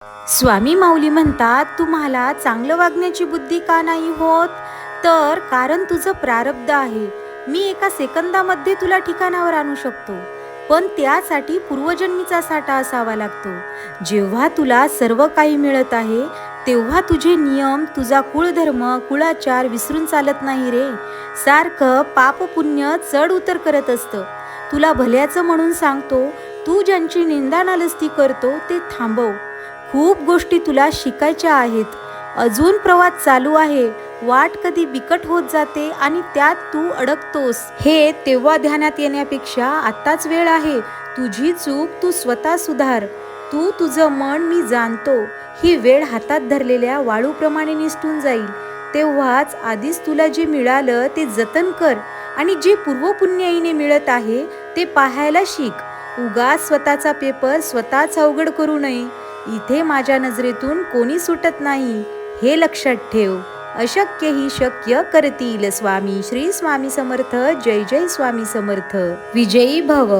स्वामी माऊली म्हणतात, तुम्हाला चांगलं वागण्याची बुद्धी का नाही होत? तर कारण तुझं प्रारब्ध आहे. मी एका सेकंदामध्ये तुला ठिकाणावर आणू शकतो, पण त्यासाठी पूर्वजन्मीचा साठा असावा लागतो. जेव्हा तुला सर्व काही मिळत आहे, तेव्हा तुझे नियम, तुझा कुळधर्म, कुळाचार विसरून चालत नाही रे. सारखं पाप पुण्य चढ उतर करत असतं. तुला भल्याचं म्हणून सांगतो, तू ज्यांची निंदा नालस्ती करतो ते थांबव. खूप गोष्टी तुला शिकायच्या आहेत. अजून प्रवास चालू आहे. वाट कधी बिकट होत जाते आणि त्यात तू अडकतोस. हे तेव्हा ध्यानात येण्यापेक्षा आत्ताच वेळ आहे. तुझी चूक तू स्वतः सुधार. तू तुझं मन मी जाणतो. ही वेळ हातात धरलेल्या वाळूप्रमाणे निसटून जाईल. तेव्हाच आधीच तुला जे मिळालं ते जतन कर आणि जे पूर्वपुण्याईने मिळत आहे ते पाहायला शिक. उगाच स्वतःचा पेपर स्वतःच अवघड करू नये. इथे माझ्या नजरेतून कोणी सुटत नाही, हे लक्षात ठेव. अशक्य ही शक्य करतील स्वामी. श्री स्वामी समर्थ. जय जय स्वामी समर्थ. विजयी भव.